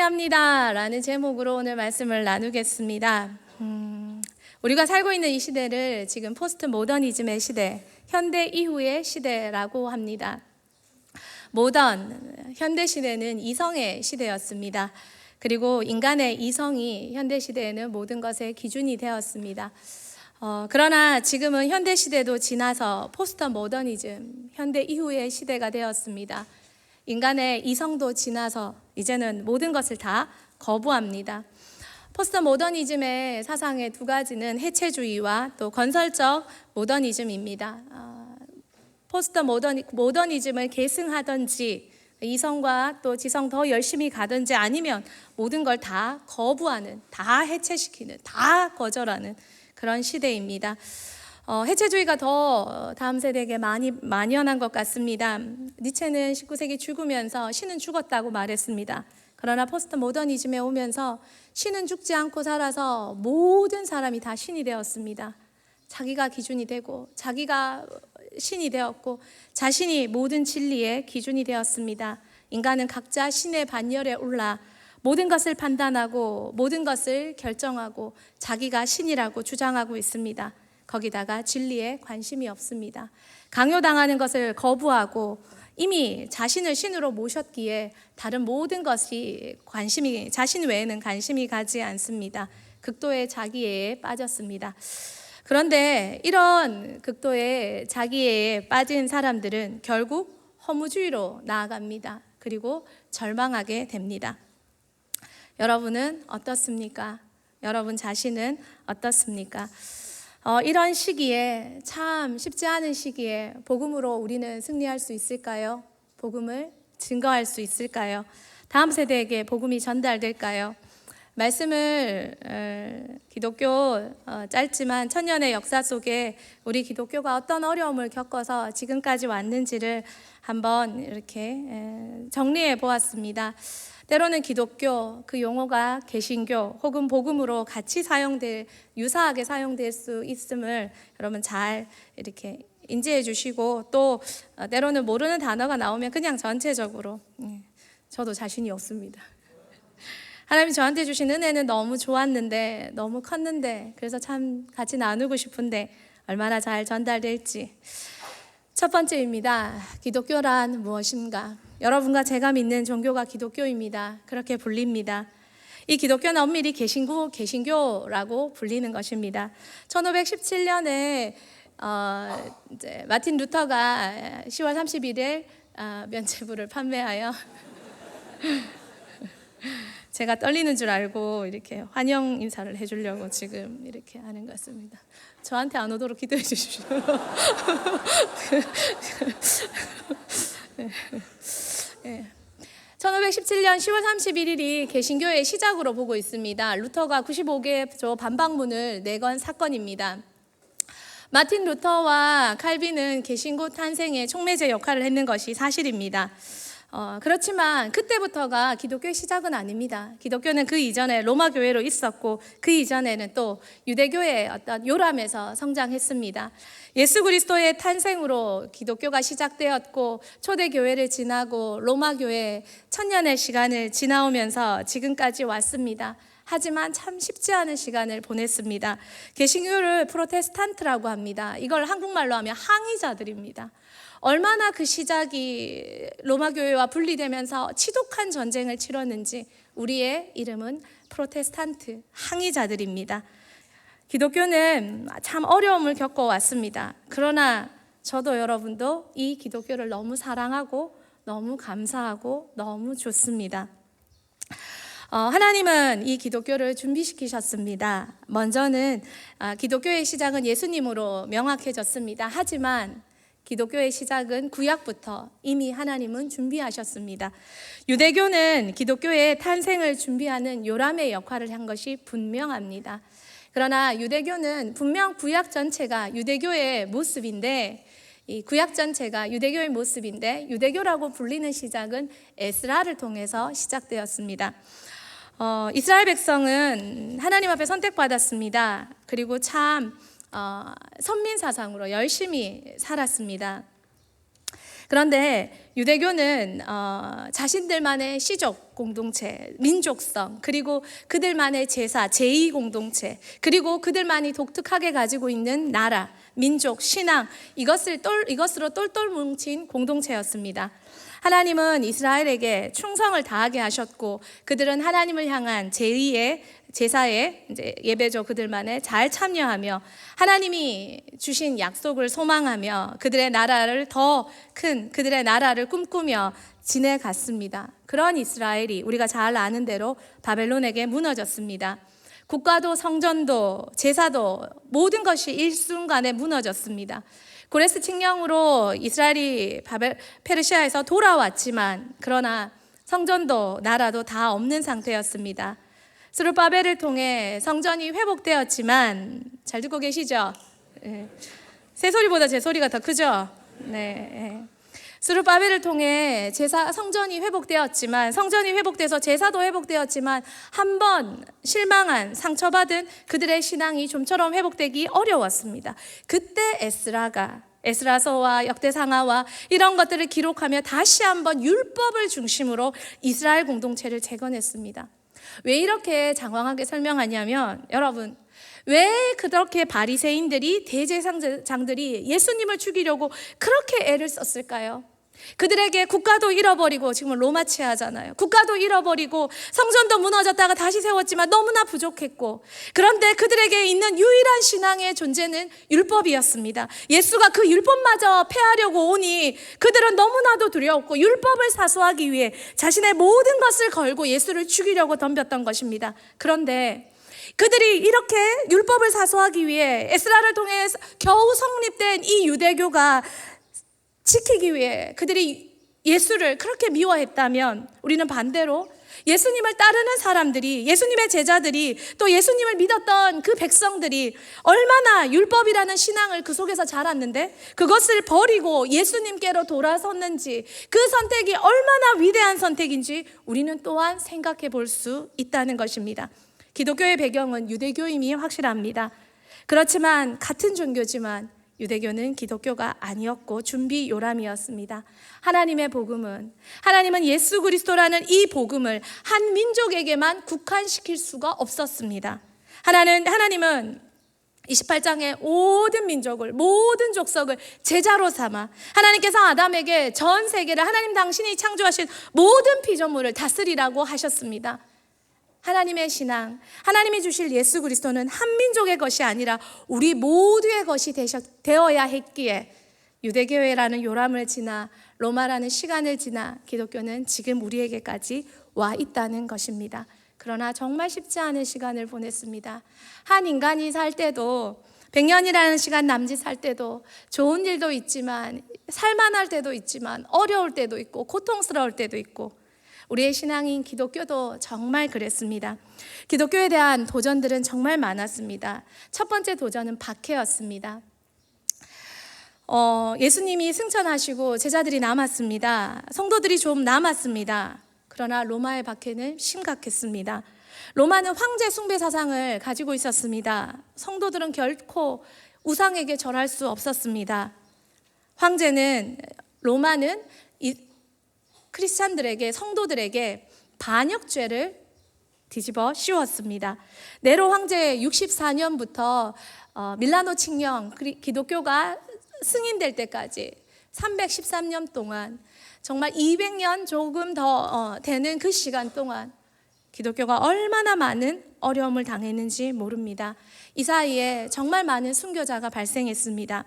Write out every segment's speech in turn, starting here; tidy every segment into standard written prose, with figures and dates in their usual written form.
승리합니다 라는 제목으로 오늘 말씀을 나누겠습니다. 우리가 살고 있는 이 시대를 지금 포스트 모더니즘의 시대, 현대 이후의 시대라고 합니다. 현대 시대는 이성의 시대였습니다. 그리고 인간의 이성이 현대 시대에는 모든 것의 기준이 되었습니다. 그러나 지금은 현대 시대도 지나서 포스트 모더니즘, 현대 이후의 시대가 되었습니다. 인간의 이성도 지나서 이제는 모든 것을 다 거부합니다. 포스트 모더니즘의 사상의 두 가지는 해체주의와 또 건설적 모더니즘입니다. 포스트 모더니즘을 계승하든지 이성과 또 지성 더 열심히 가든지 아니면 모든 걸 다 거부하는, 다 해체시키는, 다 거절하는 그런 시대입니다. 해체주의가 더 다음 세대에게 많이 만연한 것 같습니다. 니체는 19세기 죽으면서 신은 죽었다고 말했습니다. 그러나 포스트 모더니즘에 오면서 신은 죽지 않고 살아서 모든 사람이 다 신이 되었습니다. 자기가 기준이 되고 자기가 신이 되었고 자신이 모든 진리의 기준이 되었습니다. 인간은 각자 신의 반열에 올라 모든 것을 판단하고 모든 것을 결정하고 자기가 신이라고 주장하고 있습니다. 거기다가 진리에 관심이 없습니다. 강요당하는 것을 거부하고 이미 자신을 신으로 모셨기에 다른 모든 것이 자신 외에는 관심이 가지 않습니다. 극도의 자기애에 빠졌습니다. 그런데 이런 극도의 자기애에 빠진 사람들은 결국 허무주의로 나아갑니다. 그리고 절망하게 됩니다. 여러분은 어떻습니까? 여러분 자신은 어떻습니까? 이런 시기에, 참 쉽지 않은 시기에 복음으로 우리는 승리할 수 있을까요? 복음을 증거할 수 있을까요? 다음 세대에게 복음이 전달될까요? 말씀을 기독교 짧지만 천년의 역사 속에 우리 기독교가 어떤 어려움을 겪어서 지금까지 왔는지를 한번 이렇게 정리해 보았습니다. 때로는 기독교, 그 용어가 개신교 혹은 복음으로 같이 유사하게 사용될 수 있음을 여러분 잘 이렇게 인지해 주시고, 또 때로는 모르는 단어가 나오면 그냥 전체적으로 저도 자신이 없습니다. 하나님이 저한테 주신 은혜는 너무 좋았는데, 너무 컸는데, 그래서 참 같이 나누고 싶은데 얼마나 잘 전달될지. 첫 번째입니다. 기독교란 무엇인가? 여러분과 제가 믿는 종교가 기독교입니다. 그렇게 불립니다. 이 기독교는 엄밀히 개신교라고 불리는 것입니다. 1517년에 마틴 루터가 10월 31일 면죄부를 판매하여 제가 떨리는 줄 알고 이렇게 환영 인사를 해주려고 지금 이렇게 하는 것 같습니다. 저한테 안 오도록 기도해 주십시오. 1517년 10월 31일이 개신교의 시작으로 보고 있습니다. 루터가 95개의 반박문을 내건 사건입니다. 마틴 루터와 칼빈은 개신교 탄생의 촉매제 역할을 했는 것이 사실입니다. 그렇지만 그때부터가 기독교의 시작은 아닙니다. 기독교는 그 이전에 로마 교회로 있었고 그 이전에는 또 유대교의 어떤 요람에서 성장했습니다. 예수 그리스도의 탄생으로 기독교가 시작되었고 초대 교회를 지나고 로마 교회 1000년의 시간을 지나오면서 지금까지 왔습니다. 하지만 참 쉽지 않은 시간을 보냈습니다. 개신교를 프로테스탄트라고 합니다. 이걸 한국말로 하면 항의자들입니다. 얼마나 그 시작이 로마 교회와 분리되면서 지독한 전쟁을 치렀는지 우리의 이름은 프로테스탄트, 항의자들입니다. 기독교는 참 어려움을 겪어왔습니다. 그러나 저도 여러분도 이 기독교를 너무 사랑하고 너무 감사하고 너무 좋습니다. 하나님은 이 기독교를 준비시키셨습니다. 먼저는 기독교의 시작은 예수님으로 명확해졌습니다. 하지만 기독교의 시작은 구약부터 이미 하나님은 준비하셨습니다. 유대교는 기독교의 탄생을 준비하는 요람의 역할을 한 것이 분명합니다. 그러나 유대교는 분명 구약 전체가 유대교의 모습인데, 이 구약 전체가 유대교의 모습인데 유대교라고 불리는 시작은 에스라를 통해서 시작되었습니다. 이스라엘 백성은 하나님 앞에 선택받았습니다. 그리고 참 선민 사상으로 열심히 살았습니다. 그런데 유대교는 자신들만의 시족 공동체, 민족성, 그리고 그들만의 제사, 제2 공동체, 그리고 그들만이 독특하게 가지고 있는 나라, 민족, 신앙, 이것으로 똘똘 뭉친 공동체였습니다. 하나님은 이스라엘에게 충성을 다하게 하셨고, 그들은 하나님을 향한 제2의 제사에 이제 예배죠, 그들만의 잘 참여하며 하나님이 주신 약속을 소망하며 그들의 나라를 더 큰 그들의 나라를 꿈꾸며 지내갔습니다. 그런 이스라엘이 우리가 잘 아는 대로 바벨론에게 무너졌습니다. 국가도 성전도 제사도 모든 것이 일순간에 무너졌습니다. 고레스 칙령으로 이스라엘이 페르시아에서 돌아왔지만, 그러나 성전도 나라도 다 없는 상태였습니다. 스룹바벨을 통해 성전이 회복되었지만, 잘 듣고 계시죠? 네. 새 소리보다 제 소리가 더 크죠? 네. 스룹바벨을 통해 성전이 회복되었지만, 성전이 회복돼서 제사도 회복되었지만, 한 번 실망한, 상처받은 그들의 신앙이 좀처럼 회복되기 어려웠습니다. 그때 에스라서와 역대상하와 이런 것들을 기록하며 다시 한번 율법을 중심으로 이스라엘 공동체를 재건했습니다. 왜 이렇게 장황하게 설명하냐면, 여러분, 왜 그렇게 바리새인들이, 대제사장들이 예수님을 죽이려고 그렇게 애를 썼을까요? 그들에게 국가도 잃어버리고, 지금 로마 치하잖아요. 국가도 잃어버리고 성전도 무너졌다가 다시 세웠지만 너무나 부족했고, 그런데 그들에게 있는 유일한 신앙의 존재는 율법이었습니다. 예수가 그 율법마저 폐하려고 오니 그들은 너무나도 두려웠고, 율법을 사수하기 위해 자신의 모든 것을 걸고 예수를 죽이려고 덤볐던 것입니다. 그런데 그들이 이렇게 율법을 사수하기 위해 에스라를 통해 겨우 성립된 이 유대교가 지키기 위해 그들이 예수를 그렇게 미워했다면, 우리는 반대로 예수님을 따르는 사람들이, 예수님의 제자들이, 또 예수님을 믿었던 그 백성들이 얼마나 율법이라는 신앙을 그 속에서 자랐는데 그것을 버리고 예수님께로 돌아섰는지, 그 선택이 얼마나 위대한 선택인지 우리는 또한 생각해 볼 수 있다는 것입니다. 기독교의 배경은 유대교임이 확실합니다. 그렇지만 같은 종교지만 유대교는 기독교가 아니었고 준비 요람이었습니다. 하나님은 예수 그리스도라는 이 복음을 한 민족에게만 국한시킬 수가 없었습니다. 하나님은 28장에 모든 민족을, 모든 족속을 제자로 삼아 하나님께서 아담에게 전 세계를, 하나님 당신이 창조하신 모든 피조물을 다스리라고 하셨습니다. 하나님의 신앙, 하나님이 주실 예수 그리스도는 한 민족의 것이 아니라 우리 모두의 것이 되어야 했기에, 유대교회라는 요람을 지나 로마라는 시간을 지나 기독교는 지금 우리에게까지 와 있다는 것입니다. 그러나 정말 쉽지 않은 시간을 보냈습니다. 한 인간이 살 때도, 100년이라는 시간 남짓 살 때도 좋은 일도 있지만, 살만할 때도 있지만, 어려울 때도 있고 고통스러울 때도 있고, 우리의 신앙인 기독교도 정말 그랬습니다. 기독교에 대한 도전들은 정말 많았습니다. 첫 번째 도전은 박해였습니다. 예수님이 승천하시고 제자들이 남았습니다. 성도들이 좀 남았습니다. 그러나 로마의 박해는 심각했습니다. 로마는 황제 숭배 사상을 가지고 있었습니다. 성도들은 결코 우상에게 절할 수 없었습니다. 로마는 크리스찬들에게, 성도들에게 반역죄를 뒤집어 씌웠습니다. 네로 황제 64년부터 밀라노 칙령, 기독교가 승인될 때까지 313년 동안, 정말 200년 조금 더 되는 그 시간 동안 기독교가 얼마나 많은 어려움을 당했는지 모릅니다. 이 사이에 정말 많은 순교자가 발생했습니다.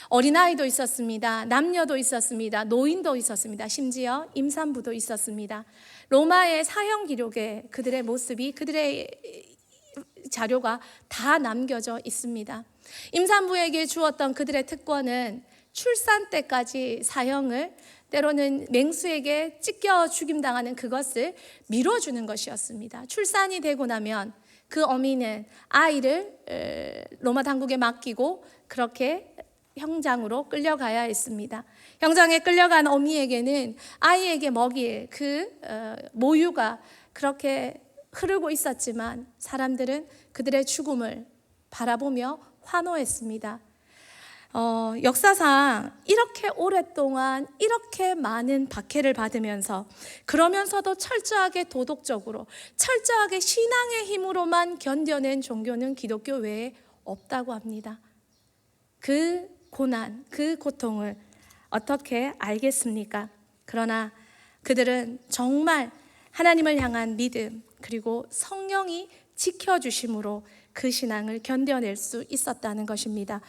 어린아이도 있었습니다. 남녀도 있었습니다. 노인도 있었습니다. 심지어 임산부도 있었습니다. 로마의 사형 기록에 그들의 모습이, 그들의 자료가 다 남겨져 있습니다. 임산부에게 주었던 그들의 특권은 출산 때까지 사형을, 때로는 맹수에게 찢겨 죽임당하는 그것을 미뤄주는 것이었습니다. 출산이 되고 나면 그 어미는 아이를 로마 당국에 맡기고 그렇게 형장으로 끌려가야 했습니다. 형장에 끌려간 어미에게는 아이에게 먹일 그 모유가 그렇게 흐르고 있었지만, 사람들은 그들의 죽음을 바라보며 환호했습니다. 역사상 이렇게 오랫동안 이렇게 많은 박해를 받으면서 그러면서도 철저하게 도덕적으로 철저하게 신앙의 힘으로만 견뎌낸 종교는 기독교 외에 없다고 합니다. 그 고난, 그 고통을 어떻게 알겠습니까? 그러나 그들은 정말 하나님을 향한 믿음 그리고 성령이 지켜주심으로 그 신앙을 견뎌낼 수 있었다는 것입니다.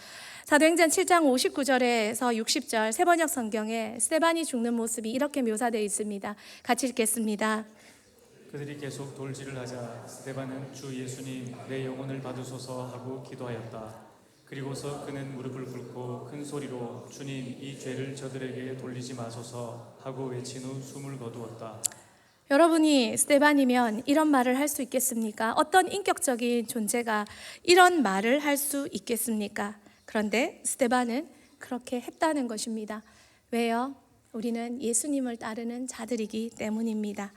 사도행전 7장 59절에서 60절 세번역 성경에 스데반이 죽는 모습이 이렇게 묘사되어 있습니다. 같이 읽겠습니다. 그들이 계속 돌질을 하자 스데반은 주 예수님 내 영혼을 받으소서 하고 기도하였다. 그리고서 그는 무릎을 꿇고 큰 소리로 주님 이 죄를 저들에게 돌리지 마소서 하고 외친 후 숨을 거두었다. 여러분이 스데반이면 이런 말을 할 수 있겠습니까? 어떤 인격적인 존재가 이런 말을 할 수 있겠습니까? 그런데 스데반은 그렇게 했다는 것입니다. 왜요? 우리는 예수님을 따르는 자들이기 때문입니다.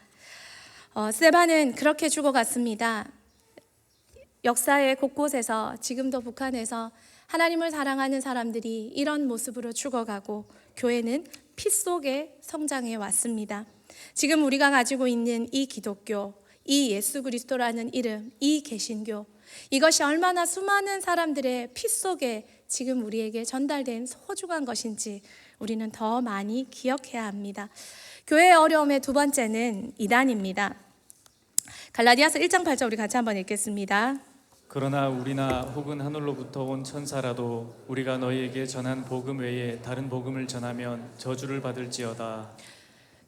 스데반은 그렇게 죽어갔습니다. 역사의 곳곳에서 지금도 북한에서 하나님을 사랑하는 사람들이 이런 모습으로 죽어가고 교회는 피 속에 성장해 왔습니다. 지금 우리가 가지고 있는 이 기독교, 이 예수 그리스도라는 이름, 이 개신교, 이것이 얼마나 수많은 사람들의 피 속에 지금 우리에게 전달된 소중한 것인지 우리는 더 많이 기억해야 합니다. 교회의 어려움의 두 번째는 이단입니다. 갈라디아서 1장 8절 우리 같이 한번 읽겠습니다. 그러나 우리나 혹은 하늘로부터 온 천사라도 우리가 너희에게 전한 복음 외에 다른 복음을 전하면 저주를 받을지어다.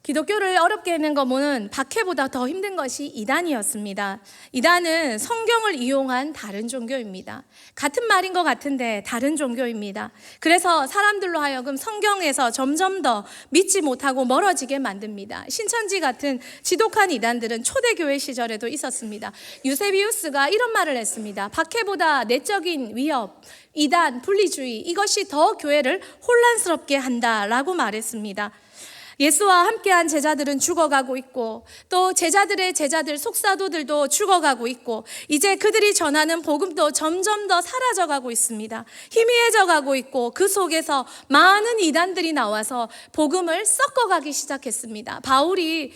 기독교를 어렵게 하는 것은 박해보다 더 힘든 것이 이단이었습니다. 이단은 성경을 이용한 다른 종교입니다. 같은 말인 것 같은데 다른 종교입니다. 그래서 사람들로 하여금 성경에서 점점 더 믿지 못하고 멀어지게 만듭니다. 신천지 같은 지독한 이단들은 초대교회 시절에도 있었습니다. 유세비우스가 이런 말을 했습니다. 박해보다 내적인 위협, 이단, 분리주의 이것이 더 교회를 혼란스럽게 한다라고 말했습니다. 예수와 함께한 제자들은 죽어가고 있고 또 제자들의 제자들 속사도들도 죽어가고 있고 이제 그들이 전하는 복음도 점점 더 사라져가고 있습니다. 희미해져가고 있고 그 속에서 많은 이단들이 나와서 복음을 섞어가기 시작했습니다. 바울이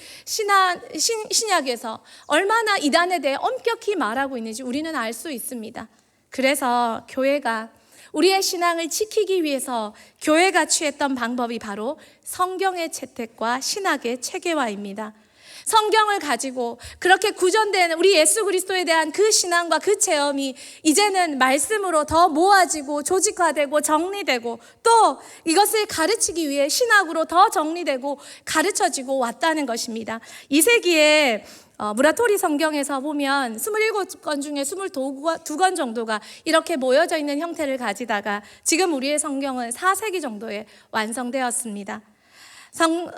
신약에서 얼마나 이단에 대해 엄격히 말하고 있는지 우리는 알 수 있습니다. 그래서 교회가 우리의 신앙을 지키기 위해서 교회가 취했던 방법이 바로 성경의 채택과 신학의 체계화입니다. 성경을 가지고 그렇게 구전된 우리 예수 그리스도에 대한 그 신앙과 그 체험이 이제는 말씀으로 더 모아지고 조직화되고 정리되고 또 이것을 가르치기 위해 신학으로 더 정리되고 가르쳐지고 왔다는 것입니다. 2세기에 무라토리 성경에서 보면 27권 중에 22권 정도가 이렇게 모여져 있는 형태를 가지다가 지금 우리의 성경은 4세기 정도에 완성되었습니다.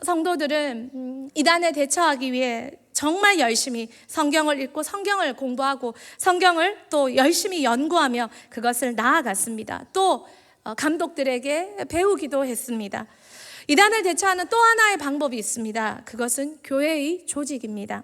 성도들은 이단에 대처하기 위해 정말 열심히 성경을 읽고 성경을 공부하고 성경을 또 열심히 연구하며 그것을 나아갔습니다. 또 감독들에게 배우기도 했습니다. 이단을 대처하는 또 하나의 방법이 있습니다. 그것은 교회의 조직입니다.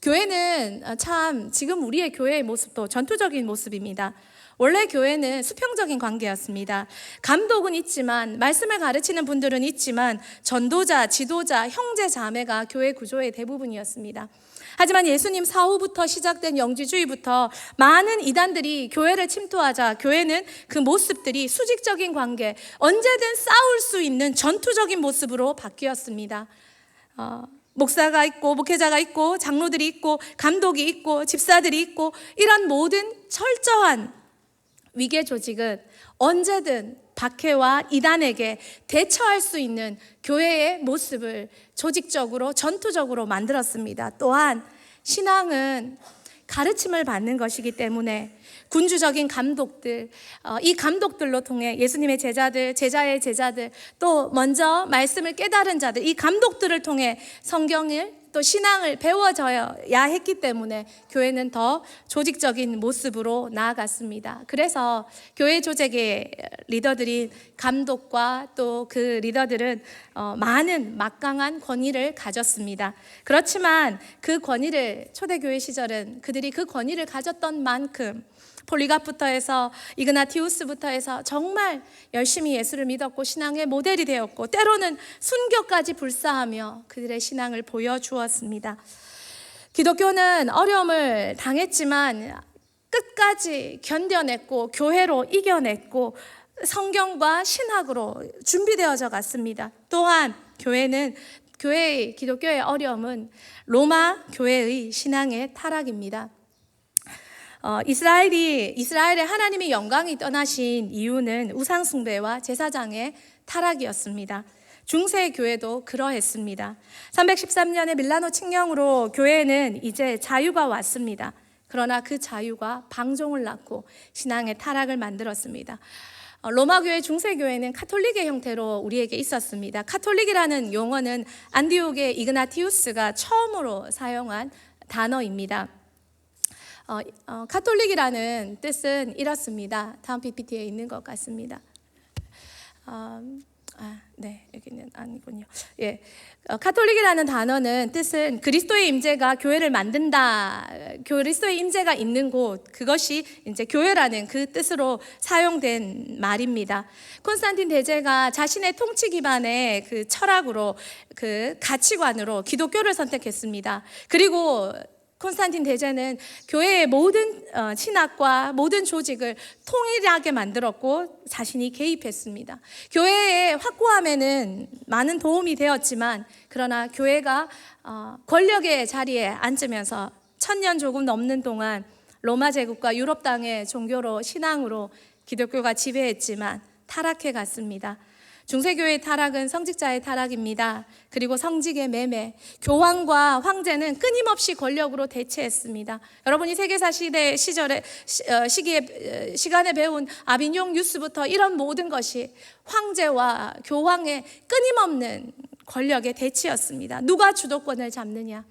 교회는 참 지금 우리의 교회의 모습도 전투적인 모습입니다. 원래 교회는 수평적인 관계였습니다. 감독은 있지만 말씀을 가르치는 분들은 있지만 전도자, 지도자, 형제, 자매가 교회 구조의 대부분이었습니다. 하지만 예수님 사후부터 시작된 영지주의부터 많은 이단들이 교회를 침투하자 교회는 그 모습들이 수직적인 관계, 언제든 싸울 수 있는 전투적인 모습으로 바뀌었습니다. 목사가 있고 목회자가 있고 장로들이 있고 감독이 있고 집사들이 있고 이런 모든 철저한 위계 조직은 언제든 박해와 이단에게 대처할 수 있는 교회의 모습을 조직적으로 전투적으로 만들었습니다. 또한 신앙은 가르침을 받는 것이기 때문에 군주적인 감독들, 이 감독들로 통해 예수님의 제자들, 제자의 제자들, 또 먼저 말씀을 깨달은 자들, 이 감독들을 통해 성경을 또 신앙을 배워져야 했기 때문에 교회는 더 조직적인 모습으로 나아갔습니다. 그래서 교회 조직의 리더들인 감독과 또 그 리더들은 많은 막강한 권위를 가졌습니다. 그렇지만 그 권위를 초대교회 시절은 그들이 그 권위를 가졌던 만큼 폴리갑부터 해서 이그나티우스부터 해서 정말 열심히 예수를 믿었고 신앙의 모델이 되었고 때로는 순교까지 불사하며 그들의 신앙을 보여주었습니다. 기독교는 어려움을 당했지만 끝까지 견뎌냈고 교회로 이겨냈고 성경과 신학으로 준비되어져 갔습니다. 또한 기독교의 어려움은 로마 교회의 신앙의 타락입니다. 이스라엘의 하나님의 영광이 떠나신 이유는 우상숭배와 제사장의 타락이었습니다. 중세 교회도 그러했습니다. 313년에 밀라노 칙령으로 교회는 이제 자유가 왔습니다. 그러나 그 자유가 방종을 낳고 신앙의 타락을 만들었습니다. 로마 교회, 중세 교회는 카톨릭의 형태로 우리에게 있었습니다. 카톨릭이라는 용어는 안디옥의 이그나티우스가 처음으로 사용한 단어입니다. 카톨릭이라는 뜻은 이렇습니다. 다음 PPT에 있는 것 같습니다. 네, 여기는 아니군요. 예, 카톨릭이라는 단어는 뜻은 그리스도의 임재가 교회를 만든다. 그리스도의 임재가 있는 곳, 그것이 이제 교회라는 그 뜻으로 사용된 말입니다. 콘스탄틴 대제가 자신의 통치 기반의 그 철학으로, 그 가치관으로 기독교를 선택했습니다. 그리고 콘스탄틴 대제는 교회의 모든 신학과 모든 조직을 통일하게 만들었고 자신이 개입했습니다. 교회의 확고함에는 많은 도움이 되었지만 그러나 교회가 권력의 자리에 앉으면서 1000년 조금 넘는 동안 로마 제국과 유럽 땅의 종교로 신앙으로 기독교가 지배했지만 타락해 갔습니다. 중세교회의 타락은 성직자의 타락입니다. 그리고 성직의 매매, 교황과 황제는 끊임없이 권력으로 대체했습니다. 여러분이 세계사 시간에 배운 아비뇽 뉴스부터 이런 모든 것이 황제와 교황의 끊임없는 권력의 대치였습니다. 누가 주도권을 잡느냐.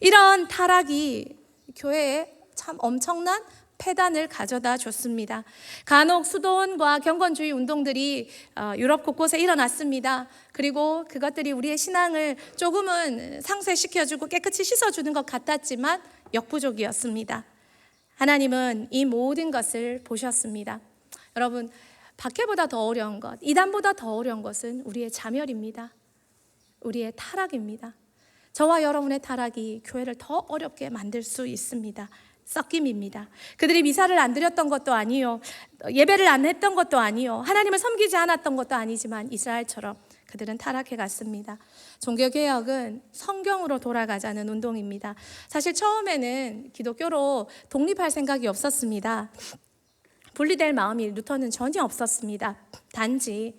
이런 타락이 교회에 참 엄청난 폐단을 가져다 줬습니다. 간혹 수도원과 경건주의 운동들이 유럽 곳곳에 일어났습니다. 그리고 그것들이 우리의 신앙을 조금은 상쇄시켜주고 깨끗이 씻어주는 것 같았지만 역부족이었습니다. 하나님은 이 모든 것을 보셨습니다. 여러분, 박해보다 더 어려운 것, 이단보다 더 어려운 것은 우리의 자멸입니다. 우리의 타락입니다. 저와 여러분의 타락이 교회를 더 어렵게 만들 수 있습니다. 섞임입니다. 그들이 미사를 안 드렸던 것도 아니요, 예배를 안 했던 것도 아니요, 하나님을 섬기지 않았던 것도 아니지만 이스라엘처럼 그들은 타락해 갔습니다. 종교개혁은 성경으로 돌아가자는 운동입니다. 사실 처음에는 기독교로 독립할 생각이 없었습니다. 분리될 마음이 루터는 전혀 없었습니다. 단지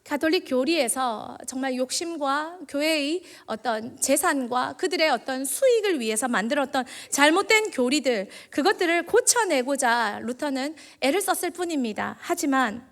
가톨릭 교리에서 정말 욕심과 교회의 어떤 재산과 그들의 어떤 수익을 위해서 만들었던 잘못된 교리들, 그것들을 고쳐내고자 루터는 애를 썼을 뿐입니다. 하지만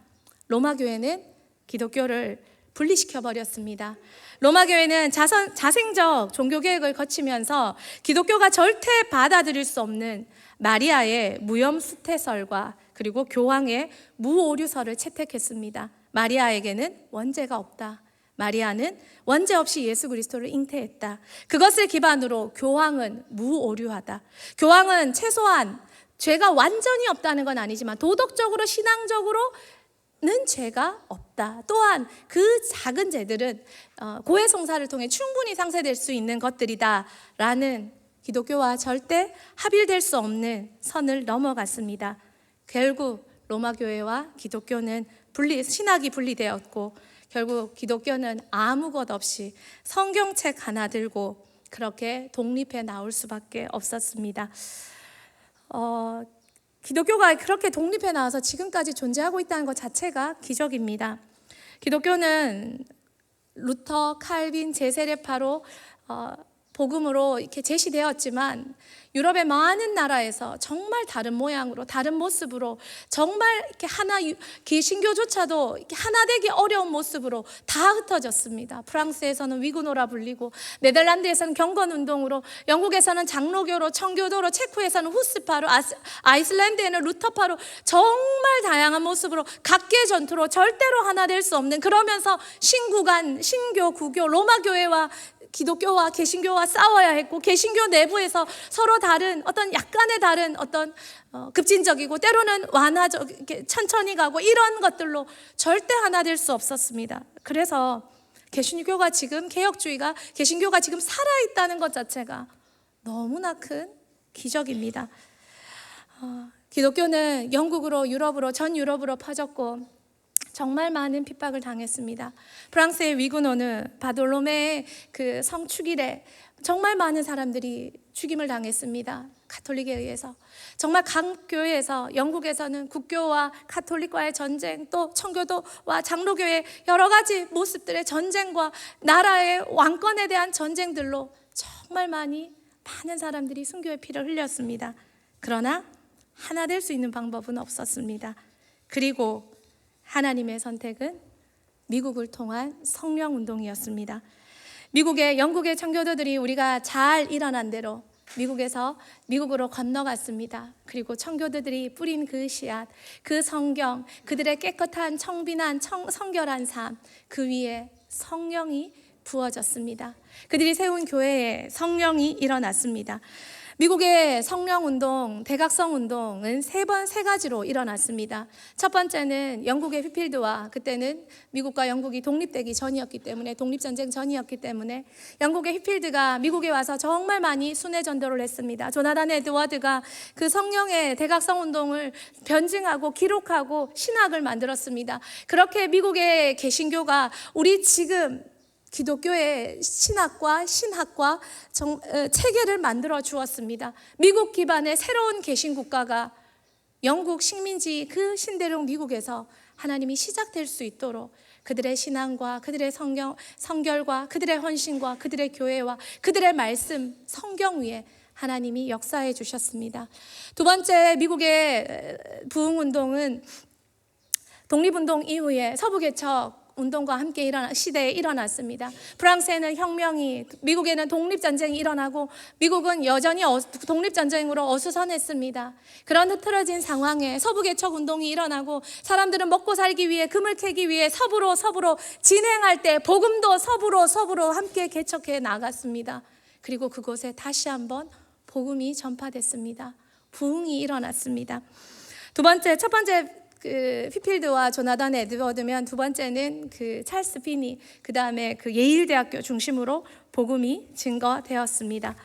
로마 교회는 기독교를 분리시켜 버렸습니다. 로마 교회는 자생적 종교개혁을 거치면서 기독교가 절대 받아들일 수 없는 마리아의 무염수태설과 그리고 교황의 무오류설을 채택했습니다. 마리아에게는 원죄가 없다. 마리아는 원죄 없이 예수 그리스도를 잉태했다. 그것을 기반으로 교황은 무오류하다. 교황은 최소한 죄가 완전히 없다는 건 아니지만 도덕적으로 신앙적으로는 죄가 없다. 또한 그 작은 죄들은 고해성사를 통해 충분히 상쇄될 수 있는 것들이다 라는 기독교와 절대 합일될 수 없는 선을 넘어갔습니다. 결국 로마 교회와 기독교는 신학이 분리되었고 결국 기독교는 아무것 없이 성경책 하나 들고 그렇게 독립해 나올 수밖에 없었습니다. 기독교가 그렇게 독립해 나와서 지금까지 존재하고 있다는 것 자체가 기적입니다. 기독교는 루터, 칼빈, 제세례파로 복음으로 이렇게 제시되었지만 유럽의 많은 나라에서 정말 다른 모양으로 다른 모습으로 정말 이렇게 개신교조차도 이렇게 하나 되기 어려운 모습으로 다 흩어졌습니다. 프랑스에서는 위구노라 불리고, 네덜란드에서는 경건운동으로, 영국에서는 장로교로, 청교도로, 체코에서는 후스파로, 아이슬란드에는 루터파로 정말 다양한 모습으로 각계 전투로 절대로 하나 될 수 없는, 그러면서 신구간, 신교, 구교, 로마교회와 기독교와 개신교와 싸워야 했고, 개신교 내부에서 서로 다른 어떤 약간의 다른 어떤 급진적이고 때로는 완화적, 천천히 가고 이런 것들로 절대 하나 될 수 없었습니다. 그래서 개신교가 지금, 개혁주의가 개신교가 지금 살아있다는 것 자체가 너무나 큰 기적입니다. 기독교는 영국으로, 유럽으로, 전 유럽으로 퍼졌고 정말 많은 핍박을 당했습니다. 프랑스의 위구노는 바돌로메의 그 성축일에 정말 많은 사람들이 죽임을 당했습니다. 가톨릭에 의해서. 정말 각 교회에서, 영국에서는 국교와 가톨릭과의 전쟁, 또 청교도와 장로교의 여러 가지 모습들의 전쟁과 나라의 왕권에 대한 전쟁들로 정말 많은 사람들이 순교의 피를 흘렸습니다. 그러나 하나 될 수 있는 방법은 없었습니다. 그리고 하나님의 선택은 미국을 통한 성령운동이었습니다. 영국의 청교도들이 우리가 잘 일어난 대로 미국으로 건너갔습니다. 그리고 청교도들이 뿌린 그 씨앗, 그 성경, 그들의 깨끗한 청빈한 성결한 삶, 그 위에 성령이 부어졌습니다. 그들이 세운 교회에 성령이 일어났습니다. 미국의 성령운동, 대각성운동은 세 가지로 일어났습니다. 첫 번째는 영국의 휘필드와, 그때는 미국과 영국이 독립되기 전이었기 때문에, 독립전쟁 전이었기 때문에 영국의 휘필드가 미국에 와서 정말 많이 순회 전도를 했습니다. 조나단 에드워드가 그 성령의 대각성운동을 변증하고 기록하고 신학을 만들었습니다. 그렇게 미국의 개신교가 우리 지금 기독교의 신학과 신학과 체계를 만들어 주었습니다. 미국 기반의 새로운 개신국가가 영국 식민지 그 신대륙 미국에서 하나님이 시작될 수 있도록 그들의 신앙과 그들의 성결과 그들의 헌신과 그들의 교회와 그들의 말씀, 성경 위에 하나님이 역사해 주셨습니다. 두 번째, 미국의 부흥운동은 독립운동 이후에 서부개척 운동과 함께 시대에 일어났습니다. 프랑스에는 혁명이, 미국에는 독립전쟁이 일어나고 미국은 여전히 독립전쟁으로 어수선했습니다. 그런 흐트러진 상황에 서부개척 운동이 일어나고 사람들은 먹고 살기 위해, 금을 캐기 위해 서부로 진행할 때 복음도 서부로 함께 개척해 나갔습니다. 그리고 그곳에 다시 한번 복음이 전파됐습니다. 부흥이 일어났습니다. 첫 번째 휘필드와 조나단 에드워드면, 두 번째는 찰스 피니, 그 다음에 예일 대학교 중심으로 복음이 증거되었습니다.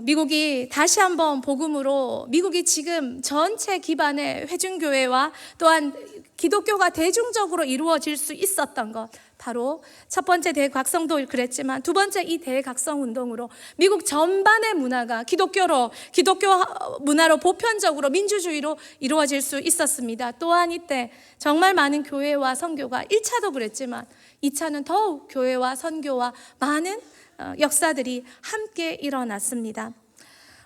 미국이 다시 한번 복음으로, 미국이 지금 전체 기반의 회중교회와 또한 기독교가 대중적으로 이루어질 수 있었던 것, 바로 첫 번째 대각성도 그랬지만 두 번째 이 대각성 운동으로 미국 전반의 문화가 기독교 문화로 보편적으로 민주주의로 이루어질 수 있었습니다. 또한 이때 정말 많은 교회와 선교가 1차도 그랬지만 2차는 더욱 교회와 선교와 많은 역사들이 함께 일어났습니다.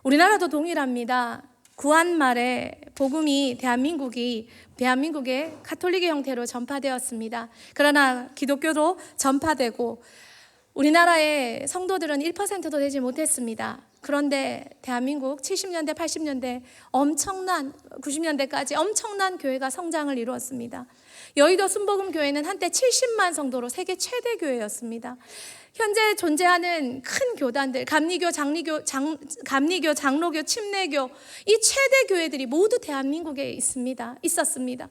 우리나라도 동일합니다. 구한 말에 복음이 대한민국의 가톨릭의 형태로 전파되었습니다. 그러나 기독교도 전파되고 우리나라의 성도들은 1%도 되지 못했습니다. 그런데 대한민국 70년대, 80년대 90년대까지 엄청난 교회가 성장을 이루었습니다. 여의도 순복음교회는 한때 70만 성도로 세계 최대 교회였습니다. 현재 존재하는 큰 교단들, 감리교, 장로교, 침례교, 이 최대 교회들이 모두 대한민국에 있었습니다.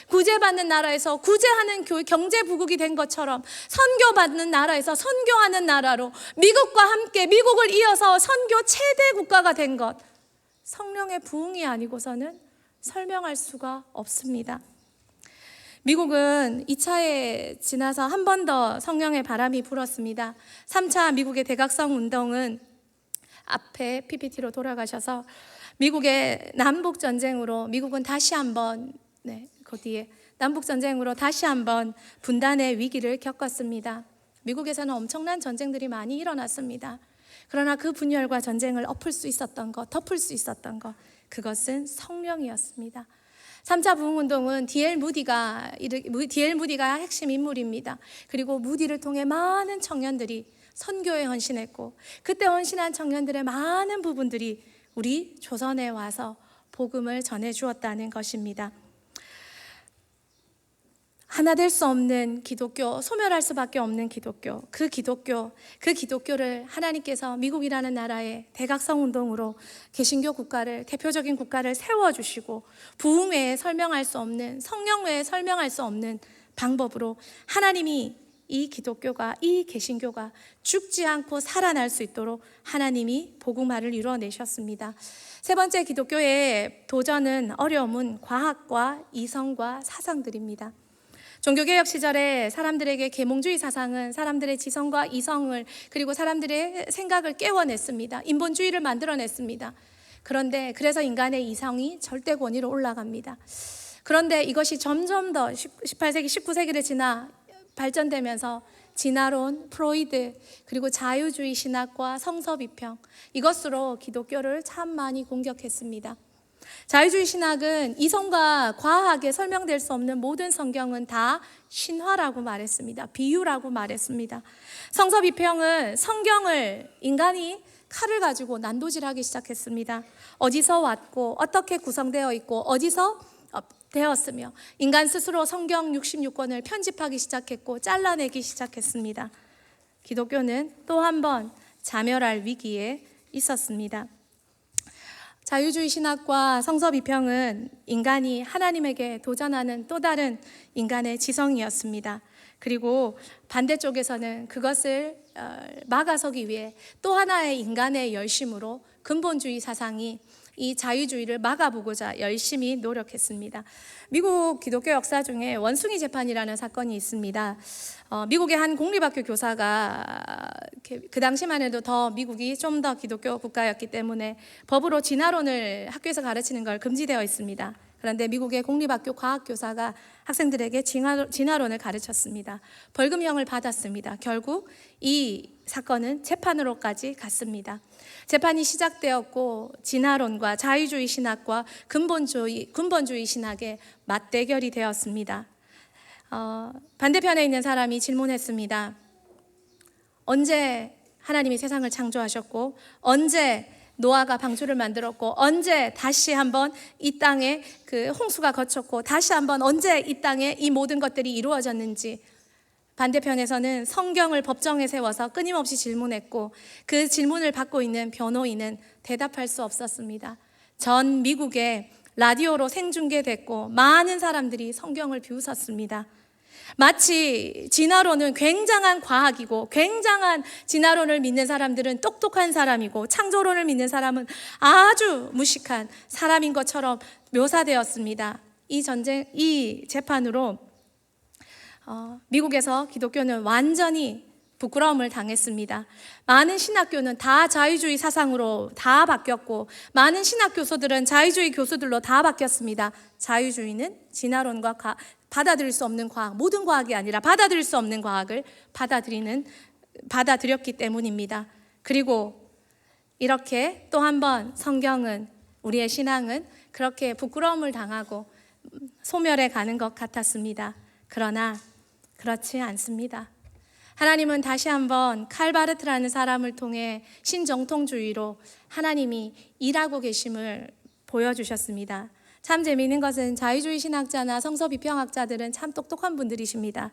구제받는 나라에서 구제하는 경제 부국이 된 것처럼 선교받는 나라에서 선교하는 나라로 미국과 함께 미국을 이어서 선교 최대 국가가 된 것, 성령의 부흥이 아니고서는 설명할 수가 없습니다. 미국은 2차에 지나서 한 번 더 성령의 바람이 불었습니다. 3차 미국의 대각성 운동은 앞에 PPT로 돌아가셔서 미국의 남북전쟁으로 미국은 다시 한번 남북전쟁으로 다시 한번 분단의 위기를 겪었습니다. 미국에서는 엄청난 전쟁들이 많이 일어났습니다. 그러나 그 분열과 전쟁을 엎을 수 있었던 것, 덮을 수 있었던 것, 그것은 성령이었습니다. 3차 부흥운동은 D.L. 무디가 핵심 인물입니다. 그리고 무디를 통해 많은 청년들이 선교에 헌신했고, 그때 헌신한 청년들의 많은 부분들이 우리 조선에 와서 복음을 전해 주었다는 것입니다. 하나 될 수 없는 기독교, 소멸할 수밖에 없는 기독교, 그 기독교를 하나님께서 미국이라는 나라의 대각성 운동으로 개신교 국가를, 대표적인 국가를 세워주시고, 부흥 외에 설명할 수 없는, 성령 외에 설명할 수 없는 방법으로 하나님이 이 기독교가, 이 개신교가 죽지 않고 살아날 수 있도록 하나님이 복음화를 이루어내셨습니다. 세 번째, 기독교의 도전은, 어려움은 과학과 이성과 사상들입니다. 종교개혁 시절에 사람들에게 계몽주의 사상은 사람들의 지성과 이성을, 그리고 사람들의 생각을 깨워냈습니다. 인본주의를 만들어냈습니다. 그런데 그래서 인간의 이성이 절대 권위로 올라갑니다. 그런데 이것이 점점 더 18세기, 19세기를 지나 발전되면서 진화론, 프로이드, 그리고 자유주의 신학과 성서비평, 이것으로 기독교를 참 많이 공격했습니다. 자유주의 신학은 이성과 과학에 설명될 수 없는 모든 성경은 다 신화라고 말했습니다. 비유라고 말했습니다. 성서비평은 성경을 인간이 칼을 가지고 난도질하기 시작했습니다. 어디서 왔고 어떻게 구성되어 있고 어디서 되었으며, 인간 스스로 성경 66권을 편집하기 시작했고 잘라내기 시작했습니다. 기독교는 또 한 번 자멸할 위기에 있었습니다. 자유주의 신학과 성서비평은 인간이 하나님에게 도전하는 또 다른 인간의 지성이었습니다. 그리고 반대쪽에서는 그것을 막아서기 위해 또 하나의 인간의 열심으로 근본주의 사상이 이 자유주의를 막아보고자 열심히 노력했습니다. 미국 기독교 역사 중에 원숭이 재판이라는 사건이 있습니다. 미국의 한 공립학교 교사가, 그 당시만 해도 더 미국이 좀 더 기독교 국가였기 때문에 법으로 진화론을 학교에서 가르치는 걸 금지되어 있습니다. 그런데 미국의 공립학교 과학교사가 학생들에게 진화론을 가르쳤습니다. 벌금형을 받았습니다. 결국 이 사건은 재판으로까지 갔습니다. 재판이 시작되었고, 진화론과 자유주의 신학과 근본주의 신학의 맞대결이 되었습니다. 반대편에 있는 사람이 질문했습니다. 언제 하나님이 세상을 창조하셨고, 언제 노아가 방주를 만들었고, 언제 다시 한번 이 땅에 그 홍수가 거쳤고, 다시 한번 언제 이 땅에 이 모든 것들이 이루어졌는지, 반대편에서는 성경을 법정에 세워서 끊임없이 질문했고, 그 질문을 받고 있는 변호인은 대답할 수 없었습니다. 전 미국에 라디오로 생중계됐고 많은 사람들이 성경을 비웃었습니다. 마치 진화론은 굉장한 과학이고, 굉장한 진화론을 믿는 사람들은 똑똑한 사람이고, 창조론을 믿는 사람은 아주 무식한 사람인 것처럼 묘사되었습니다. 이 재판으로 미국에서 기독교는 완전히 부끄러움을 당했습니다. 많은 신학교는 다 자유주의 사상으로 다 바뀌었고, 많은 신학 교수들은 자유주의 교수들로 다 바뀌었습니다. 자유주의는 진화론과 받아들일 수 없는 과학, 모든 과학이 아니라 받아들일 수 없는 과학을 받아들였기 때문입니다. 그리고 이렇게 또 한 번 성경은, 우리의 신앙은 그렇게 부끄러움을 당하고 소멸해 가는 것 같았습니다. 그러나 그렇지 않습니다. 하나님은 다시 한번 칼바르트라는 사람을 통해 신정통주의로 하나님이 일하고 계심을 보여주셨습니다. 참 재미있는 것은 자유주의 신학자나 성서비평학자들은 참 똑똑한 분들이십니다.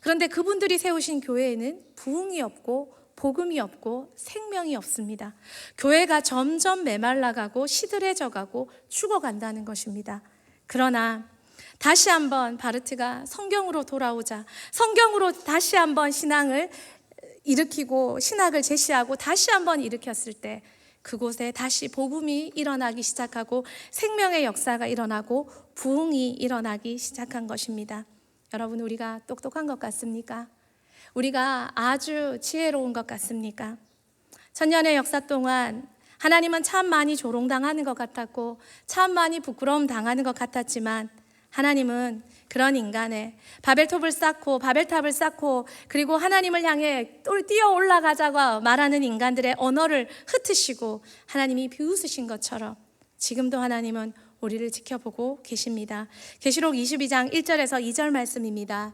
그런데 그분들이 세우신 교회에는 부흥이 없고 복음이 없고 생명이 없습니다. 교회가 점점 메말라가고 시들해져가고 죽어간다는 것입니다. 그러나 다시 한번 바르트가 성경으로 돌아오자, 성경으로 다시 한번 신앙을 일으키고 신학을 제시하고 다시 한번 일으켰을 때, 그곳에 다시 복음이 일어나기 시작하고 생명의 역사가 일어나고 부흥이 일어나기 시작한 것입니다. 여러분, 우리가 똑똑한 것 같습니까? 우리가 아주 지혜로운 것 같습니까? 천년의 역사 동안 하나님은 참 많이 조롱당하는 것 같았고, 참 많이 부끄러움 당하는 것 같았지만, 하나님은 그런 인간의 바벨탑을 쌓고 그리고 하나님을 향해 뛰어 올라가자고 말하는 인간들의 언어를 흩으시고 하나님이 비웃으신 것처럼 지금도 하나님은 우리를 지켜보고 계십니다. 계시록 22장 1절에서 2절 말씀입니다.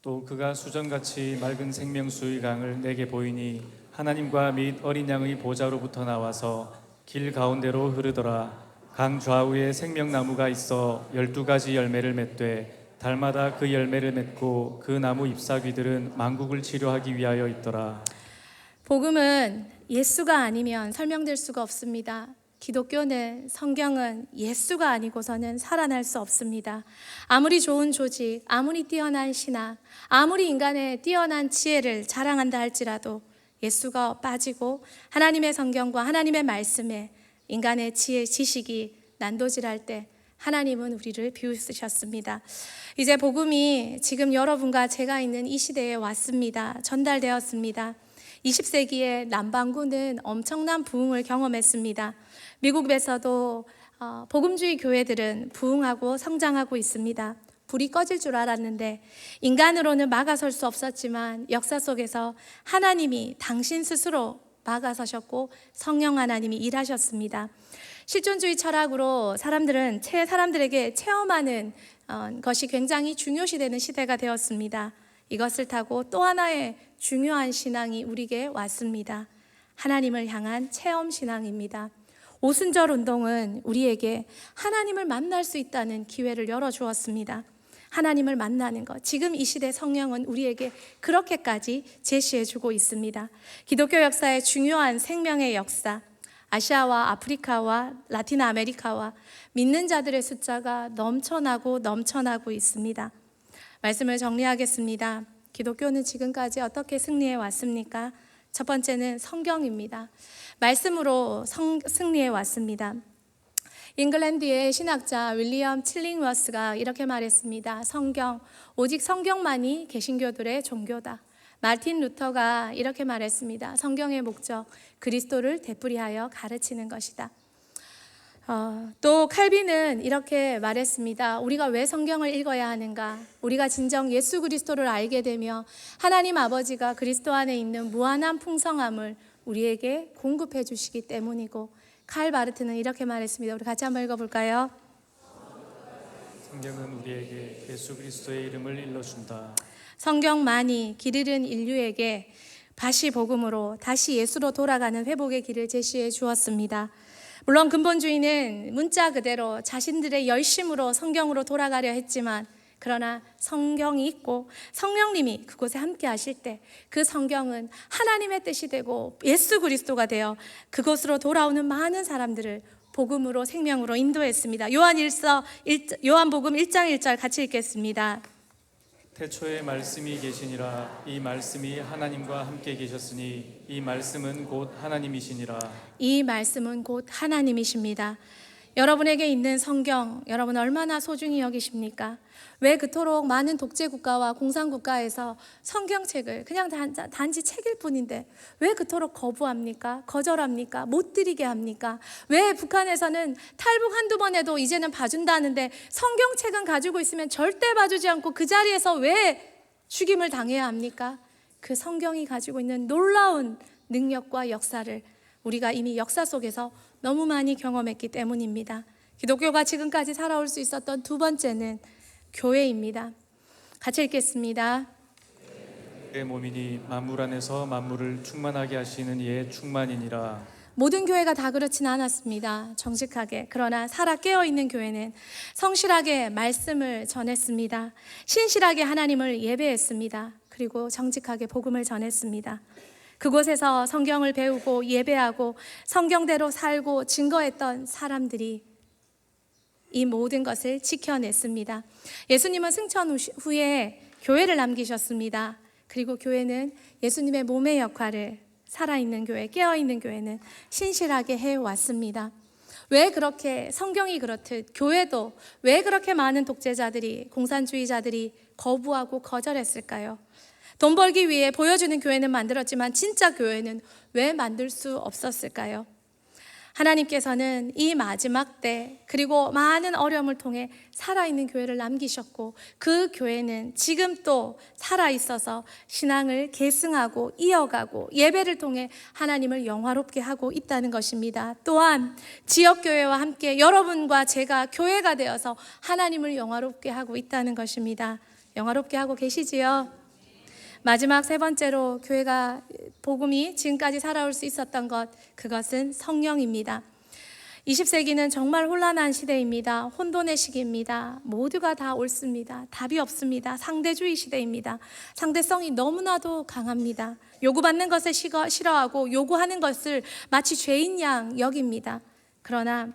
또 그가 수정같이 맑은 생명수의 강을 내게 보이니 하나님과 및 어린 양의 보좌로부터 나와서 길 가운데로 흐르더라. 강 좌우에 생명나무가 있어 12가지 열매를 맺되 달마다 그 열매를 맺고 그 나무 잎사귀들은 만국을 치료하기 위하여 있더라. 복음은 예수가 아니면 설명될 수가 없습니다. 기독교는 성경은 예수가 아니고서는 살아날 수 없습니다. 아무리 좋은 조직, 아무리 뛰어난 신학, 아무리 인간의 뛰어난 지혜를 자랑한다 할지라도 예수가 빠지고 하나님의 성경과 하나님의 말씀에 인간의 지혜, 지식이 난도질할 때 하나님은 우리를 비웃으셨습니다. 이제 복음이 지금 여러분과 제가 있는 이 시대에 왔습니다. 전달되었습니다. 20세기의 남반구는 엄청난 부흥을 경험했습니다. 미국에서도 복음주의 교회들은 부흥하고 성장하고 있습니다. 불이 꺼질 줄 알았는데 인간으로는 막아설 수 없었지만 역사 속에서 하나님이 당신 스스로 막아서셨고 성령 하나님이 일하셨습니다. 실존주의 철학으로 사람들에게 체험하는 것이 굉장히 중요시되는 시대가 되었습니다. 이것을 타고 또 하나의 중요한 신앙이 우리에게 왔습니다. 하나님을 향한 체험 신앙입니다. 오순절 운동은 우리에게 하나님을 만날 수 있다는 기회를 열어주었습니다. 하나님을 만나는 것, 지금 이 시대 성령은 우리에게 그렇게까지 제시해주고 있습니다. 기독교 역사의 중요한 생명의 역사, 아시아와 아프리카와 라틴 아메리카와 믿는 자들의 숫자가 넘쳐나고 있습니다. 말씀을 정리하겠습니다. 기독교는 지금까지 어떻게 승리해 왔습니까? 첫 번째는 성경입니다. 말씀으로 승리해 왔습니다. 잉글랜드의 신학자 윌리엄 칠링워스가 이렇게 말했습니다. 오직 성경만이 개신교들의 종교다. 마틴 루터가 이렇게 말했습니다. 성경의 목적, 그리스도를 되풀이하여 가르치는 것이다. 또 칼빈은 이렇게 말했습니다. 우리가 왜 성경을 읽어야 하는가? 우리가 진정 예수 그리스도를 알게 되며 하나님 아버지가 그리스도 안에 있는 무한한 풍성함을 우리에게 공급해 주시기 때문이고, 칼 바르트는 이렇게 말했습니다. 우리 같이 한번 읽어볼까요? 성경은 우리에게 예수 그리스도의 이름을 일러준다. 성경만이 길 잃은 인류에게 다시 복음으로, 다시 예수로 돌아가는 회복의 길을 제시해 주었습니다. 물론 근본주의는 문자 그대로 자신들의 열심으로 성경으로 돌아가려 했지만, 그러나 성경이 있고 성령님이 그곳에 함께 하실 때 그 성경은 하나님의 뜻이 되고 예수 그리스도가 되어 그곳으로 돌아오는 많은 사람들을 복음으로 생명으로 인도했습니다. 요한복음 1장 1절 같이 읽겠습니다. 태초에 말씀이 계시니라. 이 말씀이 하나님과 함께 계셨으니 이 말씀은 곧 하나님이시니라. 이 말씀은 곧 하나님이십니다. 여러분에게 있는 성경, 여러분 얼마나 소중히 여기십니까? 왜 그토록 많은 독재국가와 공산국가에서 성경책을 그냥 단지 책일 뿐인데 왜 그토록 거부합니까? 거절합니까? 못 드리게 합니까? 왜 북한에서는 탈북 한두 번 해도 이제는 봐준다는데 성경책은 가지고 있으면 절대 봐주지 않고 그 자리에서 왜 죽임을 당해야 합니까? 그 성경이 가지고 있는 놀라운 능력과 역사를 우리가 이미 역사 속에서 너무 많이 경험했기 때문입니다. 기독교가 지금까지 살아올 수 있었던 두 번째는 교회입니다. 같이 읽겠습니다. 내 몸이니 만물 안에서 만물을 충만하게 하시는 이의 충만이니라. 모든 교회가 다 그렇지는 않았습니다. 정직하게. 그러나 살아 깨어있는 교회는 성실하게 말씀을 전했습니다. 신실하게 하나님을 예배했습니다. 그리고 정직하게 복음을 전했습니다. 그곳에서 성경을 배우고 예배하고 성경대로 살고 증거했던 사람들이 이 모든 것을 지켜냈습니다. 예수님은 승천 후에 교회를 남기셨습니다. 그리고 교회는 예수님의 몸의 역할을 살아있는 교회, 깨어있는 교회는 신실하게 해왔습니다. 왜 그렇게 성경이 그렇듯 교회도 왜 그렇게 많은 독재자들이, 공산주의자들이 거부하고 거절했을까요? 돈 벌기 위해 보여주는 교회는 만들었지만 진짜 교회는 왜 만들 수 없었을까요? 하나님께서는 이 마지막 때 그리고 많은 어려움을 통해 살아있는 교회를 남기셨고 그 교회는 지금 또 살아있어서 신앙을 계승하고 이어가고 예배를 통해 하나님을 영화롭게 하고 있다는 것입니다. 또한 지역교회와 함께 여러분과 제가 교회가 되어서 하나님을 영화롭게 하고 있다는 것입니다. 영화롭게 하고 계시지요? 마지막 세 번째로 교회가 복음이 지금까지 살아올 수 있었던 것, 그것은 성령입니다. 20세기는 정말 혼란한 시대입니다. 혼돈의 시기입니다. 모두가 다 옳습니다. 답이 없습니다. 상대주의 시대입니다. 상대성이 너무나도 강합니다. 요구받는 것을 싫어하고 요구하는 것을 마치 죄인 양 여깁니다. 그러나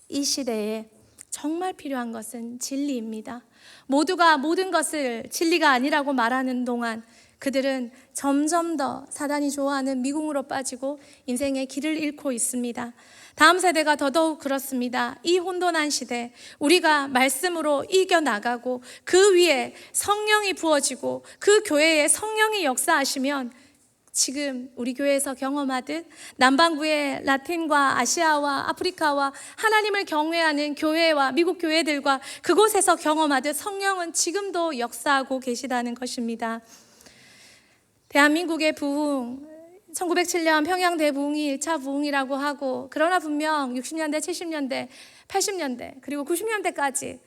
이 시대에 정말 필요한 것은 진리입니다. 모두가 모든 것을 진리가 아니라고 말하는 동안 그들은 점점 더 사단이 좋아하는 미궁으로 빠지고 인생의 길을 잃고 있습니다. 다음 세대가 더더욱 그렇습니다. 이 혼돈한 시대, 우리가 말씀으로 이겨나가고 그 위에 성령이 부어지고 그 교회에 성령이 역사하시면 지금 우리 교회에서 경험하듯 남반구의 라틴과 아시아와 아프리카와 하나님을 경외하는 교회와 미국 교회들과 그곳에서 경험하듯 성령은 지금도 역사하고 계시다는 것입니다. 대한민국의 부흥, 1907년 평양 대부흥이 1차 부흥이라고 하고, 그러나 분명 60년대, 70년대, 80년대 그리고 90년대까지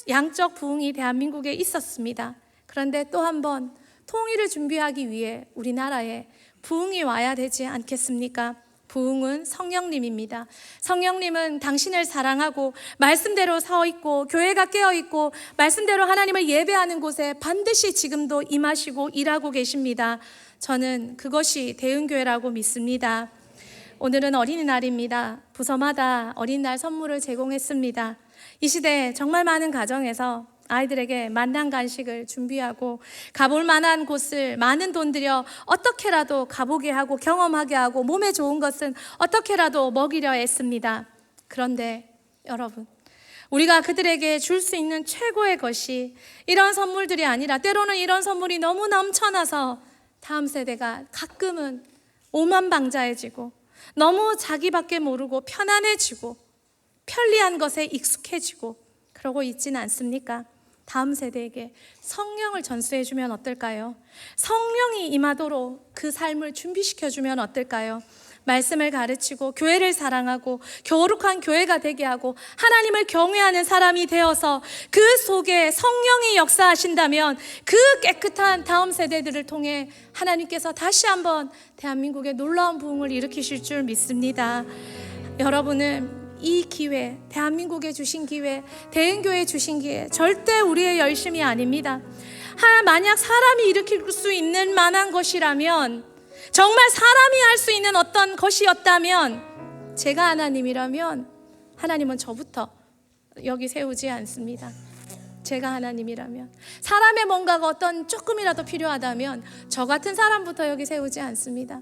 양적 부흥이 대한민국에 있었습니다. 그런데 또 한 번 통일을 준비하기 위해 우리나라에 부흥이 와야 되지 않겠습니까? 부흥은 성령님입니다. 성령님은 당신을 사랑하고 말씀대로 서 있고 교회가 깨어 있고 말씀대로 하나님을 예배하는 곳에 반드시 지금도 임하시고 일하고 계십니다. 저는 그것이 대흥교회라고 믿습니다. 오늘은 어린이날입니다. 부서마다 어린이날 선물을 제공했습니다. 이 시대에 정말 많은 가정에서 아이들에게 만난 간식을 준비하고 가볼 만한 곳을 많은 돈 들여 어떻게라도 가보게 하고 경험하게 하고 몸에 좋은 것은 어떻게라도 먹이려 애씁니다. 그런데 여러분, 우리가 그들에게 줄 수 있는 최고의 것이 이런 선물들이 아니라 때로는 이런 선물이 너무 넘쳐나서 다음 세대가 가끔은 오만방자해지고 너무 자기밖에 모르고 편안해지고 편리한 것에 익숙해지고 그러고 있지는 않습니까? 다음 세대에게 성령을 전수해주면 어떨까요? 성령이 임하도록 그 삶을 준비시켜주면 어떨까요? 말씀을 가르치고 교회를 사랑하고 거룩한 교회가 되게 하고 하나님을 경외하는 사람이 되어서 그 속에 성령이 역사하신다면 그 깨끗한 다음 세대들을 통해 하나님께서 다시 한번 대한민국의 놀라운 부흥을 일으키실 줄 믿습니다. 여러분은 이 기회, 대한민국에 주신 기회, 대흥교회에 주신 기회, 절대 우리의 열심이 아닙니다. 만약 사람이 일으킬 수 있는 만한 것이라면, 정말 사람이 할 수 있는 어떤 것이었다면, 제가 하나님이라면 하나님은 저부터 여기 세우지 않습니다. 제가 하나님이라면, 사람의 뭔가가 어떤 조금이라도 필요하다면 저 같은 사람부터 여기 세우지 않습니다.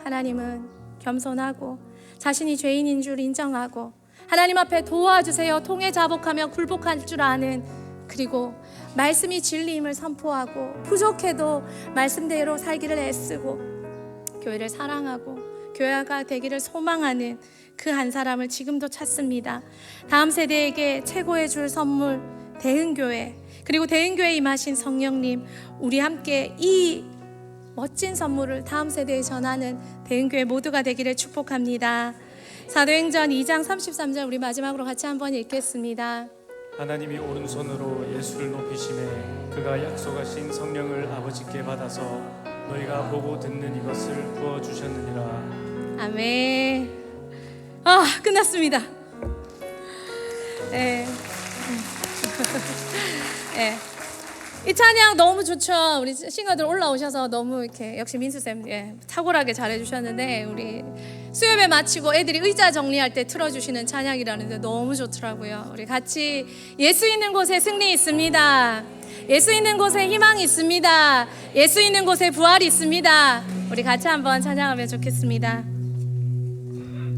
하나님은 겸손하고 자신이 죄인인 줄 인정하고 하나님 앞에 도와주세요 통해 자복하며 굴복할 줄 아는, 그리고 말씀이 진리임을 선포하고 부족해도 말씀대로 살기를 애쓰고 교회를 사랑하고 교회가 되기를 소망하는 그 한 사람을 지금도 찾습니다. 다음 세대에게 최고의 줄 선물 대흥교회, 그리고 대흥교회에 임하신 성령님, 우리 함께 이 멋진 선물을 다음 세대에 전하는 대흥교회 모두가 되기를 축복합니다. 사도행전 2장 33절 우리 마지막으로 같이 한번 읽겠습니다. 하나님이 오른손으로 예수를 높이심에 그가 약속하신 성령을 아버지께 받아서 너희가 보고 듣는 이것을 부어주셨느니라. 아멘. 끝났습니다. 네. 네. 이 찬양 너무 좋죠. 우리 싱어들 올라오셔서 너무 이렇게 역시 민수쌤 탁월하게 잘해주셨는데, 우리 수요예배 마치고 애들이 의자 정리할 때 틀어주시는 찬양이라는데 너무 좋더라고요. 우리 같이 예수 있는 곳에 승리 있습니다. 예수 있는 곳에 희망이 있습니다. 예수 있는 곳에 부활이 있습니다. 우리 같이 한번 찬양하면 좋겠습니다.